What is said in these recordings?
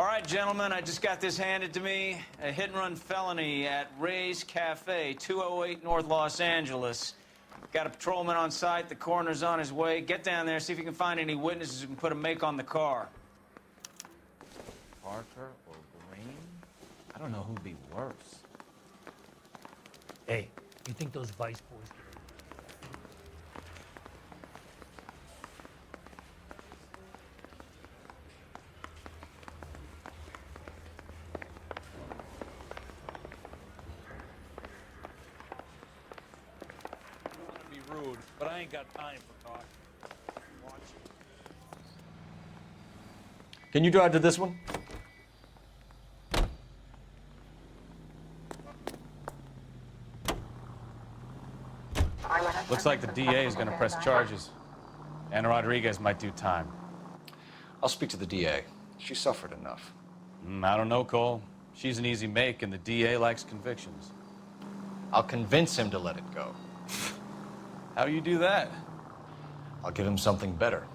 right, gentlemen, I just got this handed to me. A hit-and-run felony at Ray's Cafe, 208 North Los Angeles. Got a patrolman on site. The coroner's on his way. Get down there, see if you can find any witnesses who can put a make on the car. Parker or Green? I don't know who'd be worse. Hey, you think those Vice boys get rude, but I ain't got time for talk. Watch it. Can you drive to this one? Looks like the DA is going to press charges. Anna Rodriguez might do time. I'll speak to the DA. She suffered enough. I don't know, Cole. She's an easy make, and the DA likes convictions. I'll convince him to let it go. How do you do that? I'll give him something better.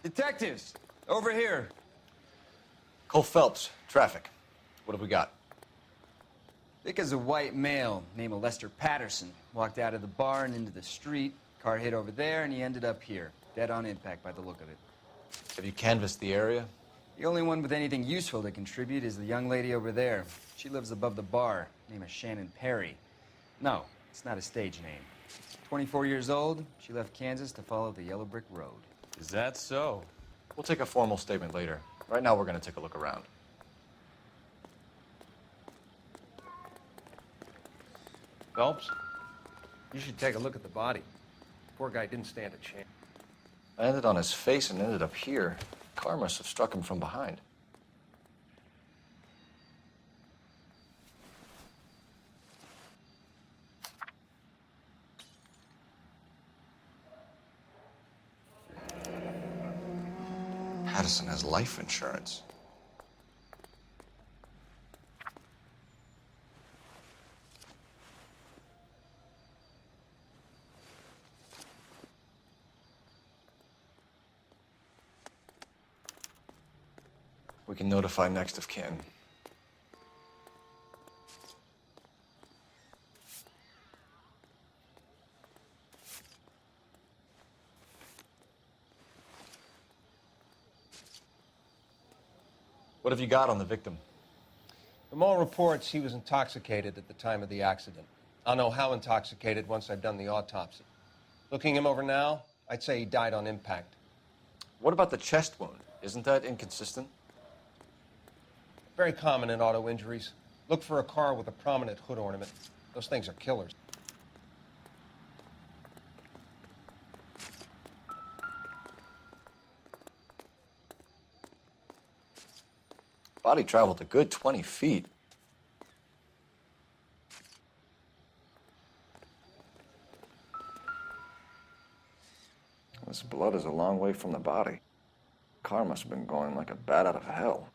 Detectives, over here. Cole Phelps, traffic. What have we got? Thick as a white male named Lester Patterson. Walked out of the bar and into the street. Car hit over there, and he ended up here. Dead on impact by the look of it. Have you canvassed the area? The only one with anything useful to contribute is the young lady over there. She lives above the bar. Name is Shannon Perry. No, it's not a stage name. 24 years old, she left Kansas to follow the Yellow Brick Road. Is that so? We'll take a formal statement later. Right now, we're going to take a look around. Phelps, you should take a look at the body. Poor guy didn't stand a chance. I landed on his face and ended up here. Car must have struck him from behind. Patterson has life insurance. We can notify next of kin. What have you got on the victim? From all reports, he was intoxicated at the time of the accident. I'll know how intoxicated once I've done the autopsy. Looking him over now, I'd say he died on impact. What about the chest wound? Isn't that inconsistent? Very common in auto injuries. Look for a car with a prominent hood ornament. Those things are killers. Body traveled a good 20 feet. This blood is a long way from the body. Car must have been going like a bat out of hell.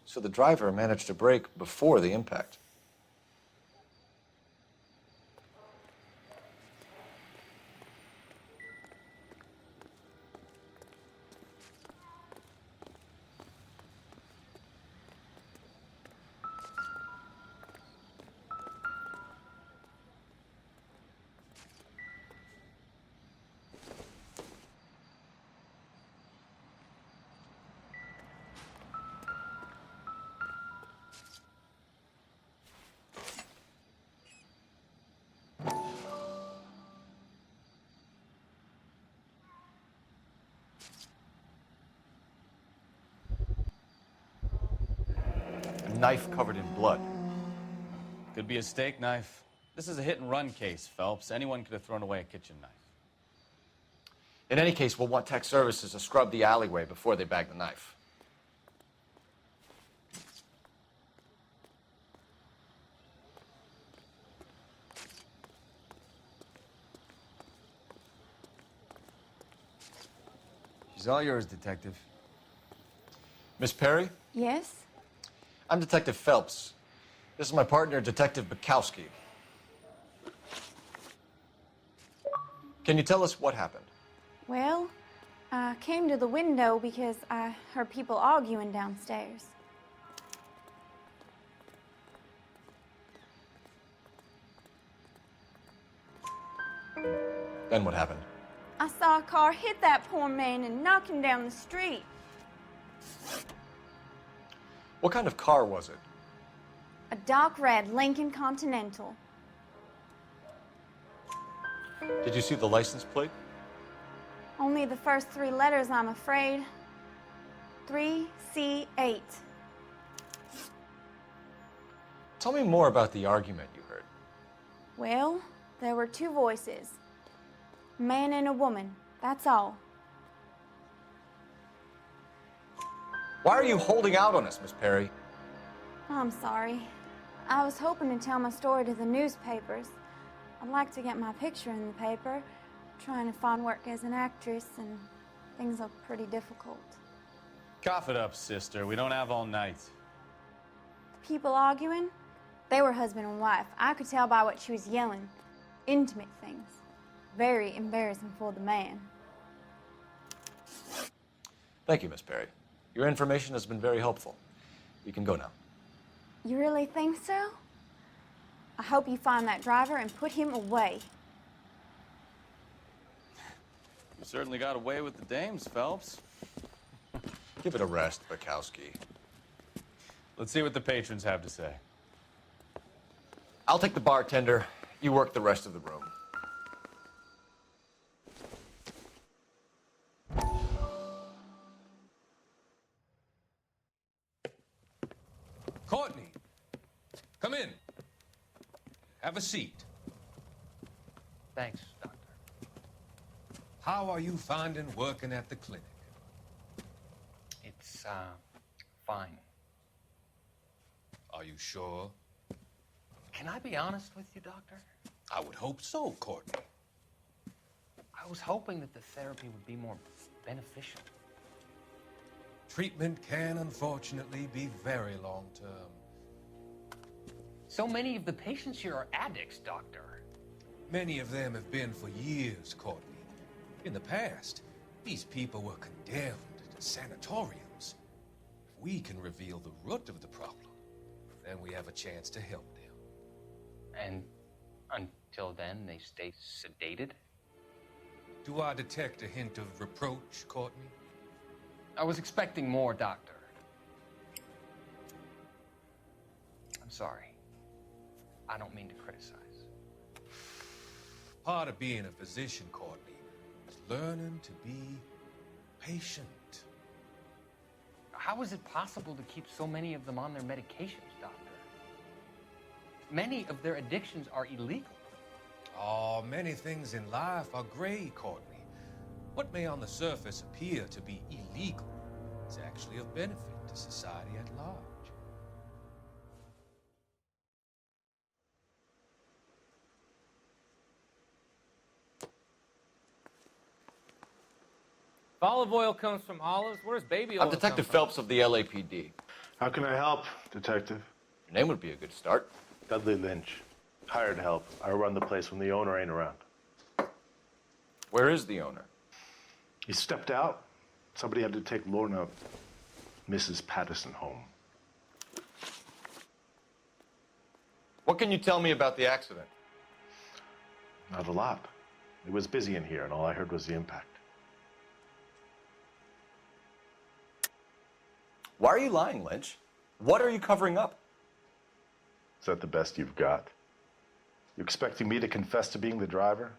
So the driver managed to brake before the impact. Knife covered in blood. Could be a steak knife. This is a hit-and-run case, Phelps. Anyone could have thrown away a kitchen knife. In any case, we'll want tech services to scrub the alleyway before they bag the knife. She's all yours, Detective. Miss Perry, Yes? I'm Detective Phelps. This is my partner, Detective Bukowski. Can you tell us what happened? Well, I came to the window because I heard people arguing downstairs. Then what happened? I saw a car hit that poor man and knock him down the street. What kind of car was it? A dark red Lincoln Continental. Did you see the license plate? Only the first 3 letters, I'm afraid. 3C8. Tell me more about the argument you heard. Well, there were 2 voices. A man and a woman, that's all. Why are you holding out on us, Miss Perry? I'm sorry. I was hoping to tell my story to the newspapers. I'd like to get my picture in the paper. Trying to find work as an actress, and things are pretty difficult. Cough it up, sister. We don't have all night. The people arguing, they were husband and wife. I could tell by what she was yelling. Intimate things. Very embarrassing for the man. Thank you, Miss Perry. Your information has been very helpful. You can go now. You really think so? I hope you find that driver and put him away. You certainly got away with the dames, Phelps. Give it a rest, Bukowski. Let's see what the patrons have to say. I'll take the bartender. You work the rest of the room. Courtney, come in. Have a seat. Thanks, Doctor. How are you finding working at the clinic? It's, fine. Are you sure? Can I be honest with you, Doctor? I would hope so, Courtney. I was hoping that the therapy would be more beneficial. Treatment can, unfortunately, be very long-term. So many of the patients here are addicts, Doctor. Many of them have been for years, Courtney. In the past, these people were condemned to sanatoriums. If we can reveal the root of the problem, then we have a chance to help them. And until then, they stay sedated? Do I detect a hint of reproach, Courtney? I was expecting more, Doctor. I'm sorry. I don't mean to criticize. Part of being a physician, Courtney, is learning to be patient. How is it possible to keep so many of them on their medications, Doctor? Many of their addictions are illegal. Oh, many things in life are gray, Courtney. What may on the surface appear to be illegal is actually of benefit to society at large. If olive oil comes from olives, where does baby oil I'm Detective come Phelps of the LAPD. How can I help, Detective? Your name would be a good start. Dudley Lynch. Hired help. I run the place when the owner ain't around. Where is the owner? He stepped out. Somebody had to take Lorna, Mrs. Patterson, home. What can you tell me about the accident? Not a lot. It was busy in here, and all I heard was the impact. Why are you lying, Lynch? What are you covering up? Is that the best you've got? You expecting me to confess to being the driver?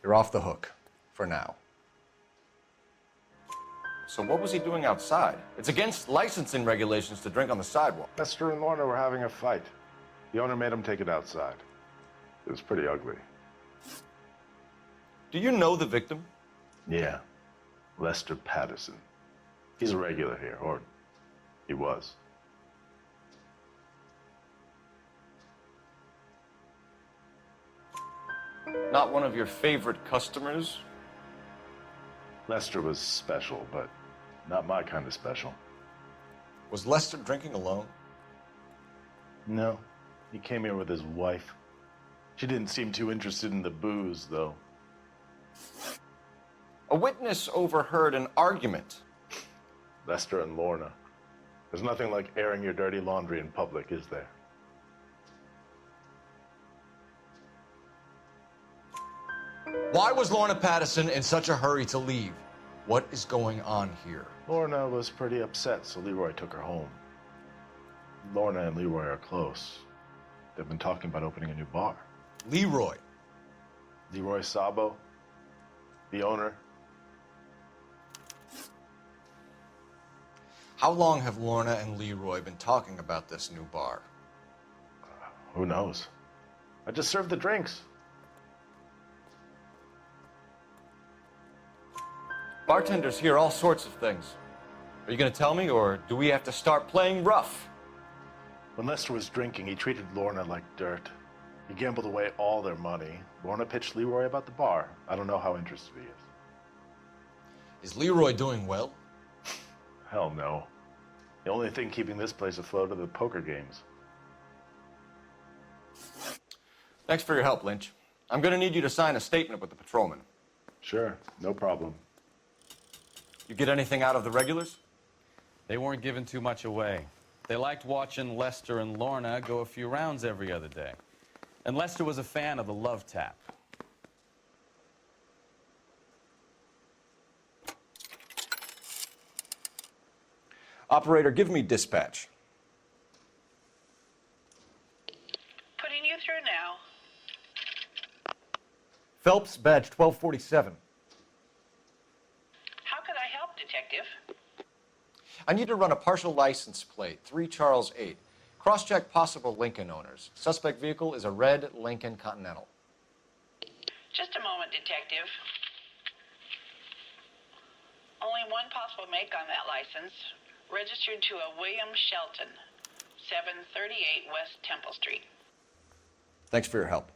You're off the hook, for now. So what was he doing outside? It's against licensing regulations to drink on the sidewalk. Lester and Lorna were having a fight. The owner made him take it outside. It was pretty ugly. Do you know the victim? Yeah. Lester Patterson. He's a regular here, or he was. Not one of your favorite customers? Lester was special, but not my kind of special. Was Lester drinking alone? No. He came here with his wife. She didn't seem too interested in the booze, though. A witness overheard an argument. Lester and Lorna. There's nothing like airing your dirty laundry in public, is there? Why was Lorna Patterson in such a hurry to leave? What is going on here? Lorna was pretty upset, so Leroy took her home. Lorna and Leroy are close. They've been talking about opening a new bar. Leroy? Leroy Sabo, the owner. How long have Lorna and Leroy been talking about this new bar? Who knows? I just served the drinks. Bartenders hear all sorts of things. Are you going to tell me, or do we have to start playing rough? When Lester was drinking, he treated Lorna like dirt. He gambled away all their money. Lorna pitched Leroy about the bar. I don't know how interested he is. Is Leroy doing well? Hell no. The only thing keeping this place afloat are the poker games. Thanks for your help, Lynch. I'm going to need you to sign a statement with the patrolman. Sure, no problem. You get anything out of the regulars? They weren't giving too much away. They liked watching Lester and Lorna go a few rounds every other day. And Lester was a fan of the love tap. Operator, give me dispatch. Putting you through now. Phelps, badge 1247. How could I help, Detective? I need to run a partial license plate, 3 Charles 8. Cross-check possible Lincoln owners. Suspect vehicle is a red Lincoln Continental. Just a moment, Detective. Only one possible make on that license. Registered to a William Shelton, 738 West Temple Street. Thanks for your help.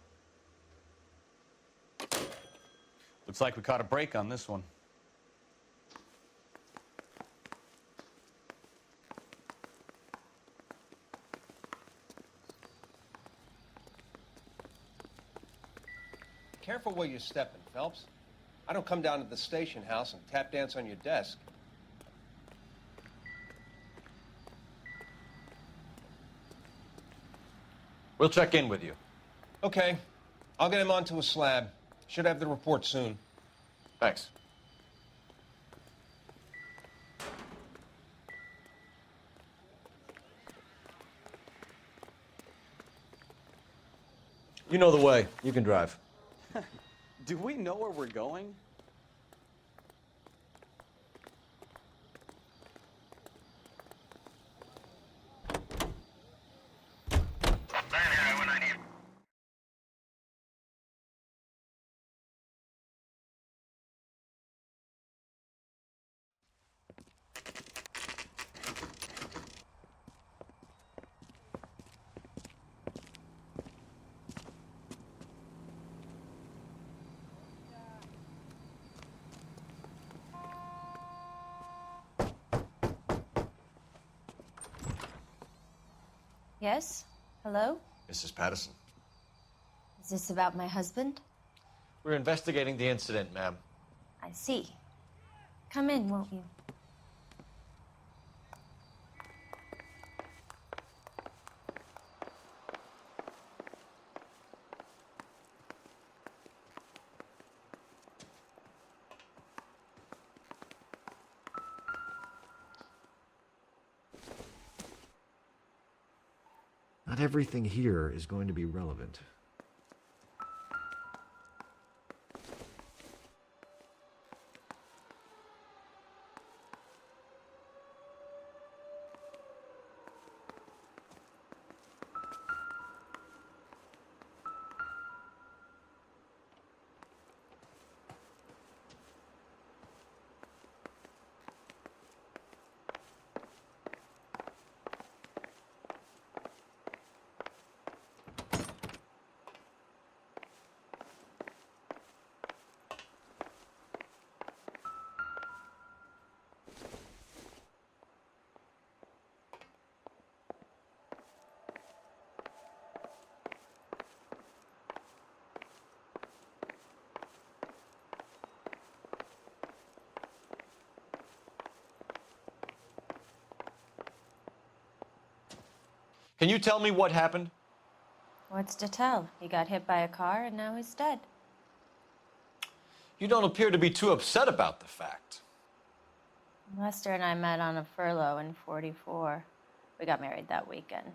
Looks like we caught a break on this one. Careful where you're stepping, Phelps. I don't come down to the station house and tap dance on your desk. We'll check in with you. Okay. I'll get him onto a slab. Should have the report soon. Thanks. You know the way. You can drive. Do we know where we're going? Yes? Hello? Mrs. Patterson. Is this about my husband? We're investigating the incident, ma'am. I see. Come in, won't you? Not everything here is going to be relevant. Can you tell me what happened? What's to tell? He got hit by a car and now he's dead. You don't appear to be too upset about the fact. Lester and I met on a furlough in '44. We got married that weekend.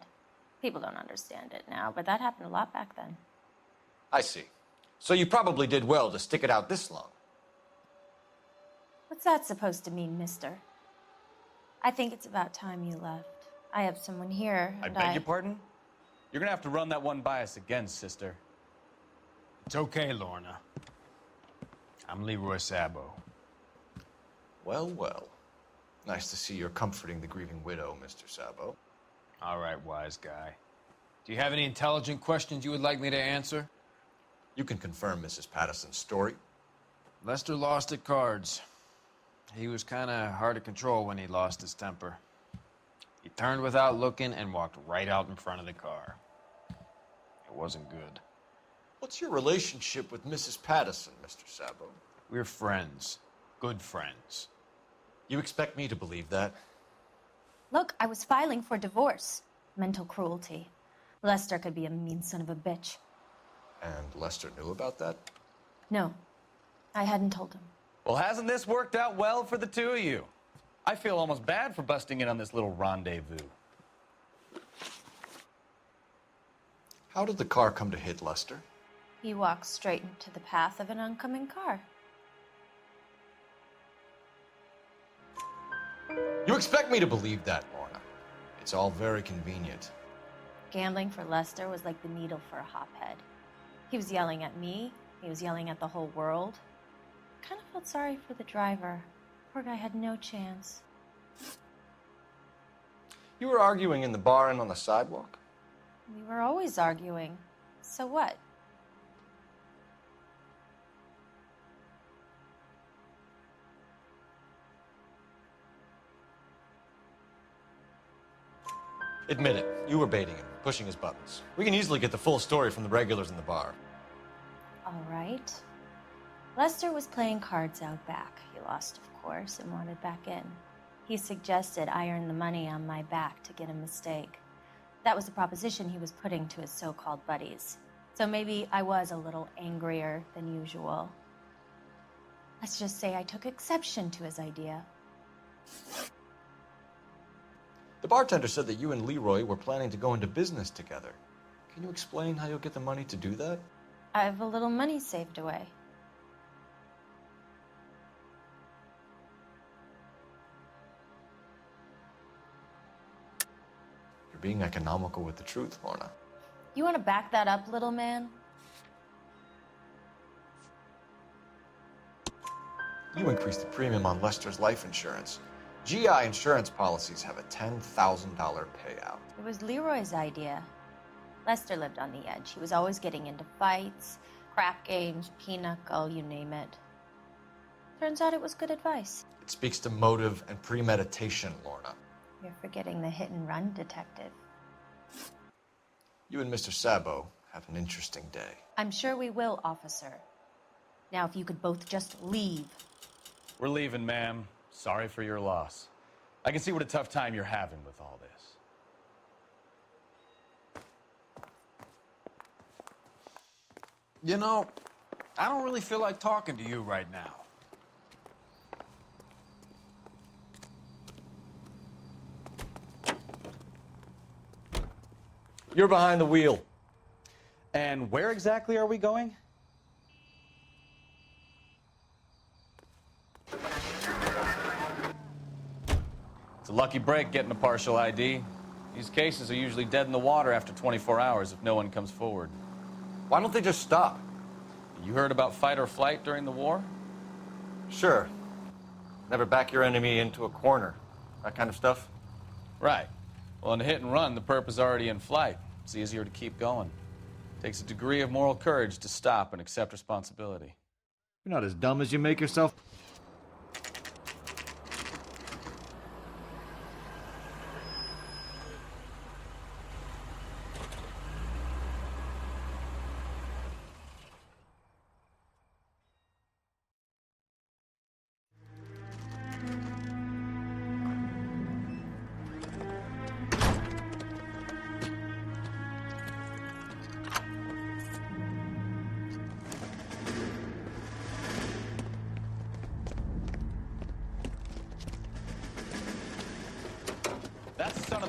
People don't understand it now, but that happened a lot back then. I see. So you probably did well to stick it out this long. What's that supposed to mean, mister? I think it's about time you left. I have someone here, I and beg your pardon? You're gonna have to run that one by us again, sister. It's okay, Lorna. I'm Leroy Sabo. Well, well. Nice to see you're comforting the grieving widow, Mr. Sabo. All right, wise guy. Do you have any intelligent questions you would like me to answer? You can confirm Mrs. Patterson's story. Lester lost at cards. He was kind of hard to control when he lost his temper. He turned without looking and walked right out in front of the car. It wasn't good. What's your relationship with Mrs. Patterson, Mr. Sabo? We're friends. Good friends. You expect me to believe that? Look, I was filing for divorce. Mental cruelty. Lester could be a mean son of a bitch. And Lester knew about that? No, I hadn't told him. Well, hasn't this worked out well for the two of you? I feel almost bad for busting in on this little rendezvous. How did the car come to hit Lester? He walked straight into the path of an oncoming car. You expect me to believe that, Lorna. It's all very convenient. Gambling for Lester was like the needle for a hophead. He was yelling at me. He was yelling at the whole world. I kind of felt sorry for the driver. Poor guy had no chance. You were arguing in the bar and on the sidewalk? We were always arguing. So what? Admit it, you were baiting him, pushing his buttons. We can easily get the full story from the regulars in the bar. All right. Lester was playing cards out back. He lost, of course, and wanted back in. He suggested I earn the money on my back to get a mistake. That was the proposition he was putting to his so-called buddies. So maybe I was a little angrier than usual. Let's just say I took exception to his idea. The bartender said that you and Leroy were planning to go into business together. Can you explain how you'll get the money to do that? I have a little money saved away. You're being economical with the truth, Lorna. You want to back that up, little man? You increased the premium on Lester's life insurance. GI insurance policies have a $10,000 payout. It was Leroy's idea. Lester lived on the edge. He was always getting into fights, crap games, pinochle, you name it. Turns out it was good advice. It speaks to motive and premeditation, Lorna. You're forgetting the hit-and-run detective. You and Mr. Sabo have an interesting day. I'm sure we will, officer. Now, if you could both just leave. We're leaving, ma'am. Sorry for your loss. I can see what a tough time you're having with all this. You know, I don't really feel like talking to you right now. You're behind the wheel. And where exactly are we going? It's a lucky break getting a partial ID. These cases are usually dead in the water after 24 hours if no one comes forward. Why don't they just stop? You heard about fight or flight during the war? Sure. Never back your enemy into a corner. That kind of stuff? Right. Well, in a hit and run, the perp is already in flight. It's easier to keep going. Takes a degree of moral courage to stop and accept responsibility. You're not as dumb as you make yourself.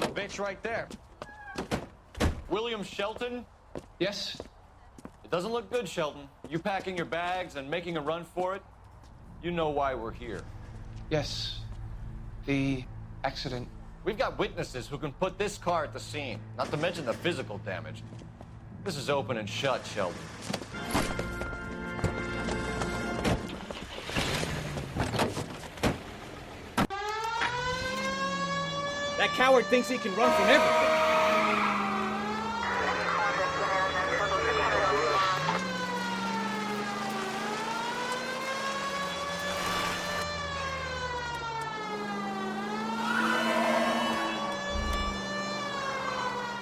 Bitch right there. William Shelton? Yes? It doesn't look good, Shelton. You packing your bags and making a run for it? You know why we're here. Yes. The accident. We've got witnesses who can put this car at the scene, not to mention the physical damage. This is open and shut, Shelton. That coward thinks he can run from everything.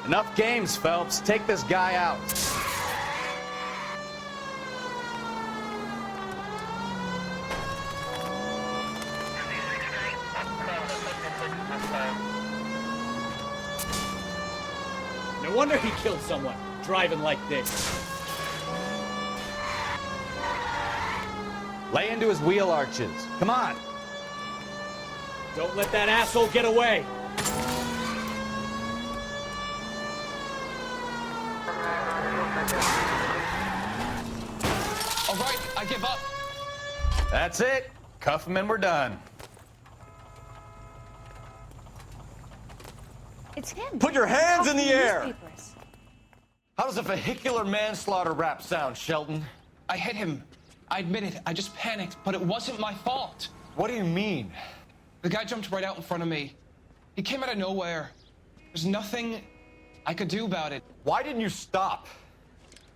Enough games, Phelps. Take this guy out. No wonder he killed someone, driving like this. Lay into his wheel arches. Come on. Don't let that asshole get away. All right, I give up. That's it. Cuff him and we're done. It's him. Put your hands in the Copying air! newspapers. How does a vehicular manslaughter rap sound, Shelton? I hit him. I admit it. I just panicked, but it wasn't my fault. What do you mean? The guy jumped right out in front of me. He came out of nowhere. There's nothing I could do about it. Why didn't you stop?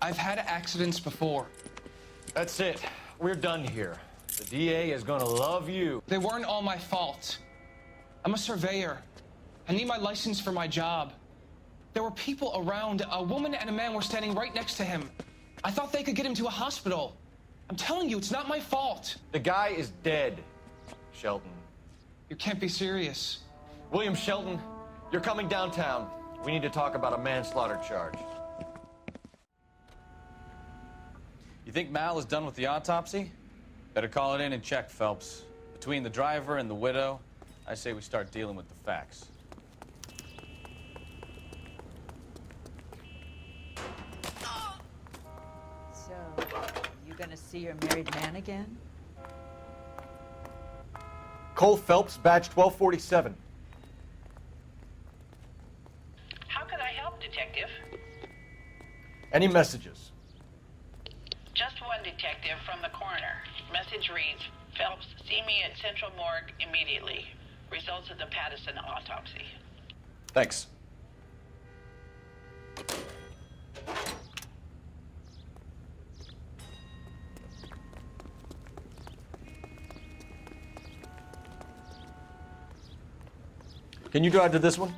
I've had accidents before. That's it. We're done here. The DA is gonna love you. They weren't all my fault. I'm a surveyor. I need my license for my job. There were people around. A woman and a man were standing right next to him. I thought they could get him to a hospital. I'm telling you, it's not my fault. The guy is dead, Shelton. You can't be serious. William Shelton, you're coming downtown. We need to talk about a manslaughter charge. You think Mal is done with the autopsy? Better call it in and check, Phelps. Between the driver and the widow, I say we start dealing with the facts. So, you gonna see your married man again? Cole Phelps, badge 1247. How can I help, Detective? Any messages? Just one detective from the coroner. Message reads, Phelps, see me at Central Morgue immediately. Results of the Pattison autopsy. Thanks. Can you drive to this one?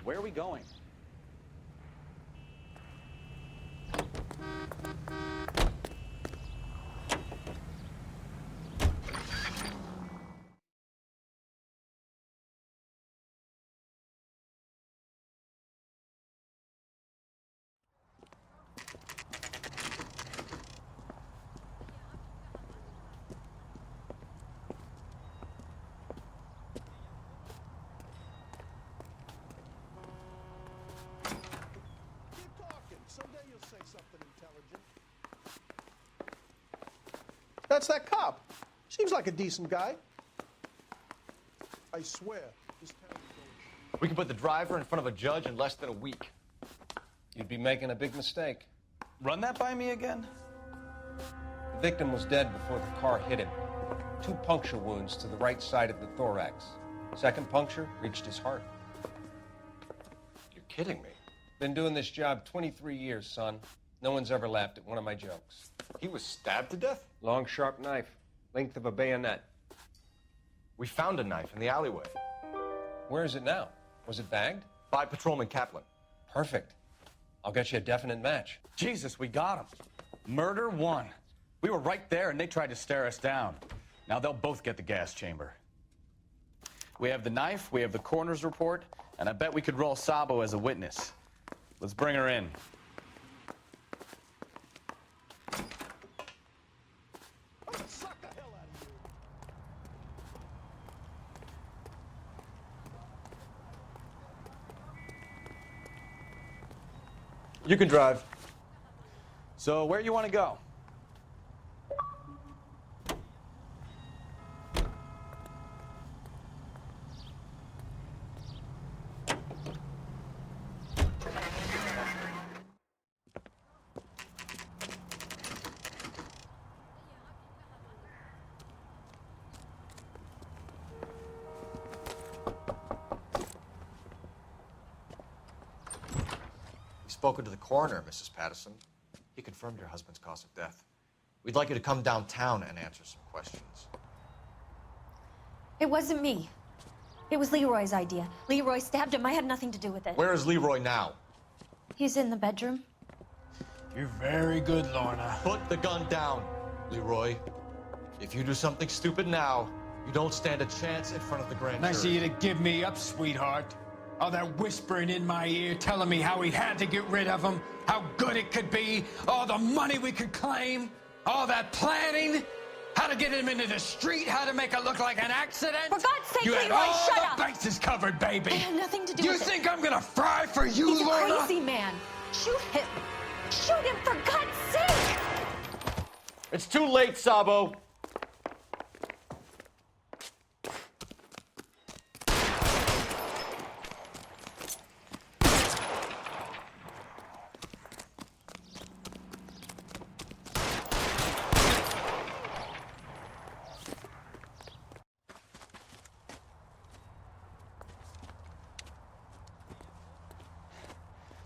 Where are we going? That's that cop. Seems like a decent guy. I swear, this town is We can put the driver in front of a judge in less than a week. You'd be making a big mistake. Run that by me again? The victim was dead before the car hit him. 2 puncture wounds to the right side of the thorax. Second puncture reached his heart. You're kidding me. Been doing this job 23 years, son. No one's ever laughed at one of my jokes. He was stabbed to death? Long, sharp knife. Length of a bayonet. We found a knife in the alleyway. Where is it now? Was it bagged? By Patrolman Kaplan. Perfect. I'll get you a definite match. Jesus, we got him. Murder 1. We were right there and they tried to stare us down. Now they'll both get the gas chamber. We have the knife, we have the coroner's report, and I bet we could roll Sabo as a witness. Let's bring her in. You can drive. So, where you want to go? We've spoken to the coroner, Mrs. Patterson. He confirmed your husband's cause of death. We'd like you to come downtown and answer some questions. It wasn't me. It was Leroy's idea. Leroy stabbed him. I had nothing to do with it. Where is Leroy now? He's in the bedroom. You're very good, Lorna. Put the gun down, Leroy. If you do something stupid now, you don't stand a chance in front of the grand jury. Nice of you to give me up, sweetheart. All that whispering in my ear, telling me how we had to get rid of him, how good it could be, all the money we could claim, all that planning, how to get him into the street, how to make it look like an accident. For God's sake, you had Leroy, all shut the up! bases covered, baby. I had nothing to do You with it. think I'm gonna fry for you, He's Lorna? a crazy man. Shoot him. Shoot him, for God's sake! It's too late, Sabo.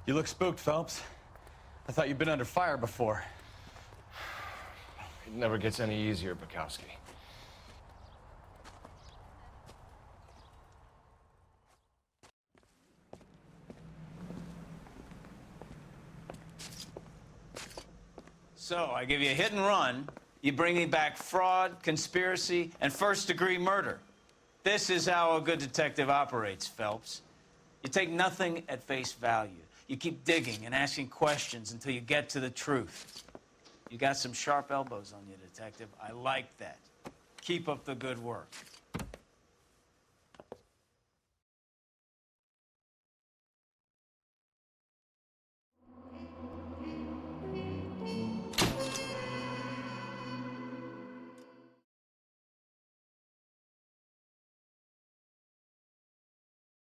You look spooked, Phelps. I thought you'd been under fire before. It never gets any easier, Bukowski. So, I give you a hit and run. You bring me back fraud, conspiracy, and first-degree murder. This is how a good detective operates, Phelps. You take nothing at face value. You keep digging and asking questions until you get to the truth. You got some sharp elbows on you, detective. I like that. Keep up the good work.